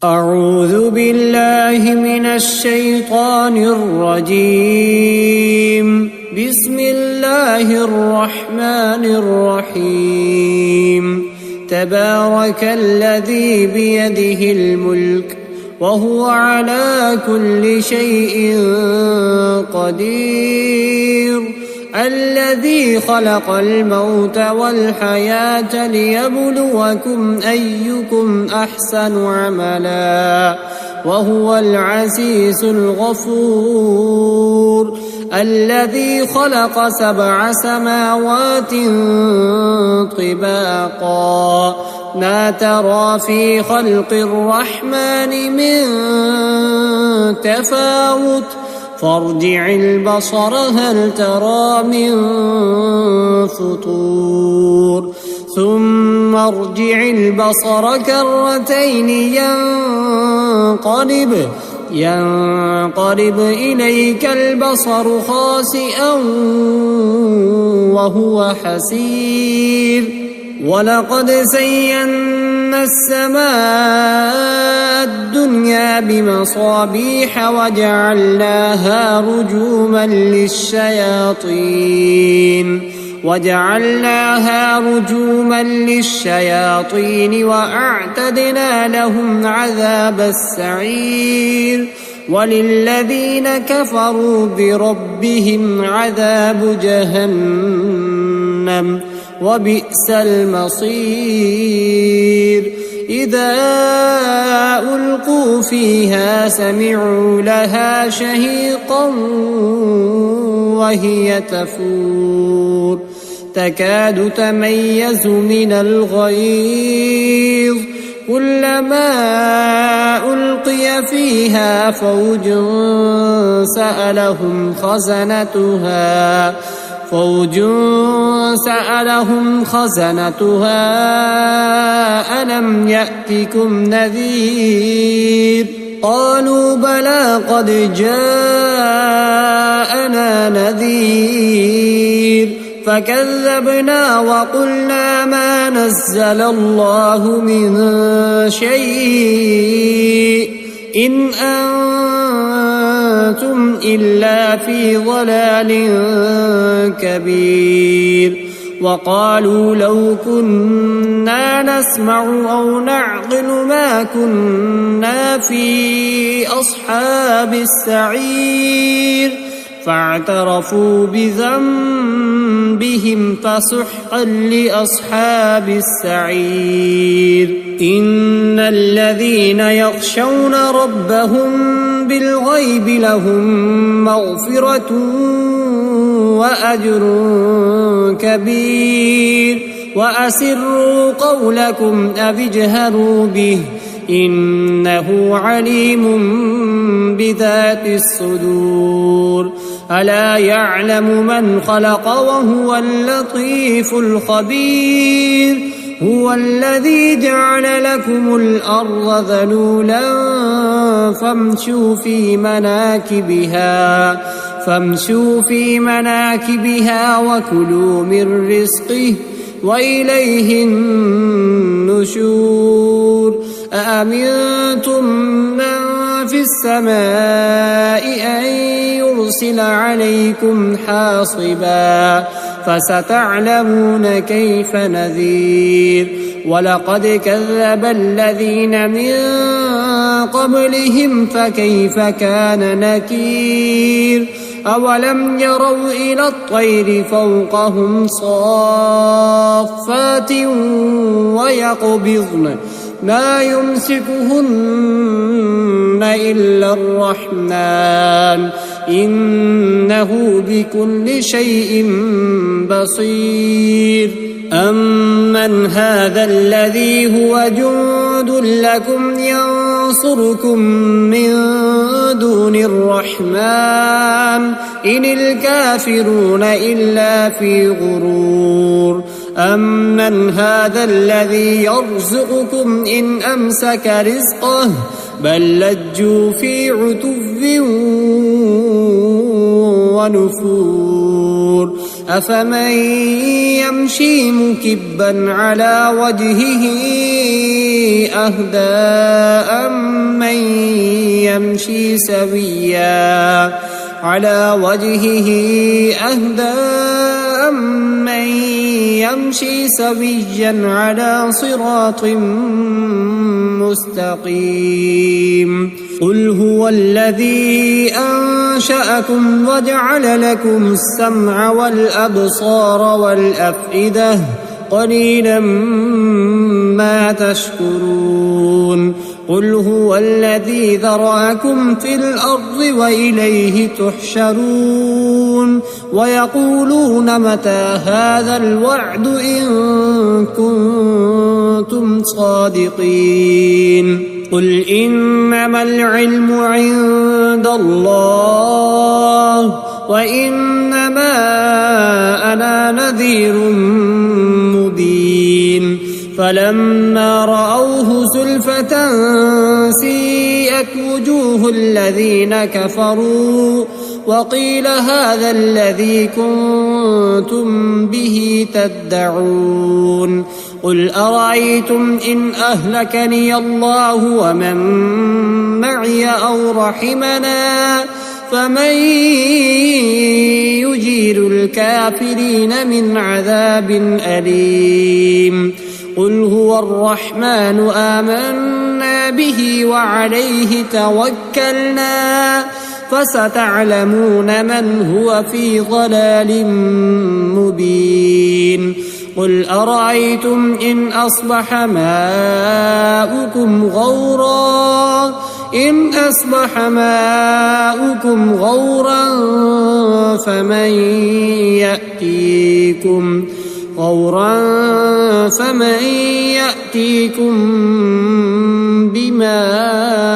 أعوذ بالله من الشيطان الرجيم. بسم الله الرحمن الرحيم. تبارك الذي بيده الملك وهو على كل شيء قدير. الذي خلق الموت والحياة ليبلوكم أيكم أحسن عملا وهو العزيز الغفور. الذي خلق 7 سماوات طباقا ما ترى في خلق الرحمن من تفاوت فارجع البصر هل ترى من فطور ثم ارجع البصر كرتين ينقلب إليك البصر خاسئا وهو حسير. ولقد زينا السماء الدنيا بمصابيح وجعلناها رجوما للشياطين وأعتدنا لهم عذاب السعير. وللذين كفروا بربهم عذاب جهنم وبئس المصير. إذا ألقوا فيها سمعوا لها شهيقا وهي تفور تكاد تميز من الغيظ كلما ألقي فيها فوج سألهم خزنتها ألم يأتكم نذير قالوا بلى قد جاءنا نذير فكذبنا وقلنا ما نزل الله من شيء إن أنتم إلا في ضلال كبير. وقالوا لو كنا نسمع أو نعقل ما كنا في أصحاب السعير فاعترفوا بذنبهم فسحقا لأصحاب السعير. إن الذين يخشون ربهم بالغيب لهم مغفرة وأجر كبير. وأسروا قولكم أو اجهروا به إنه عليم بذات الصدور. ألا يعلم من خلق وهو اللطيف الخبير. هو الذي جعل لكم الأرض ذلولا فامشوا في مناكبها وكلوا من رزقه وإليه النشور. أأمنتم من في السماء أن يرسل عليكم حاصبا فستعلمون كيف نذير. ولقد كذب الذين من قبلهم فكيف كان نكير. أولم يروا إلى الطير فوقهم صافات ويقبضن ما يمسكهن إلا الرحمن إنه بكل شيء بصير. أمن هذا الذي هو جند لكم ينصركم من دون الرحمن إن الكافرون إلا في غرور. أمن هذا الذي يرزقكم إن أمسك رزقه بل لجوا في عتو ونفور. أفمن يمشي مكبا على وجهه أهدى أمن يمشي سويا على صراط مستقيم قل هو الذي أنشأكم وجعل لكم السمع والأبصار والأفئدة قليلا ما تشكرون قل هو الذي ذرأكم في الأرض وإليه تحشرون ويقولون متى هذا الوعد إن كنتم صادقين قل إنما العلم عند الله وإنما أنا نذير مبين فلما رأوه زلفة سيئت وجوه الذين كفروا وقيل هذا الذي كنتم به تدعون قل أرأيتم إن أهلكني الله ومن معي أو رحمنا فمن يجير الكافرين من عذاب أليم قل هو الرحمن آمنا به وعليه توكلنا فستعلمون من هو في ضلال مبين قل أرأيتم إن أصبح ماؤكم غورا فمن يأتيكم بماء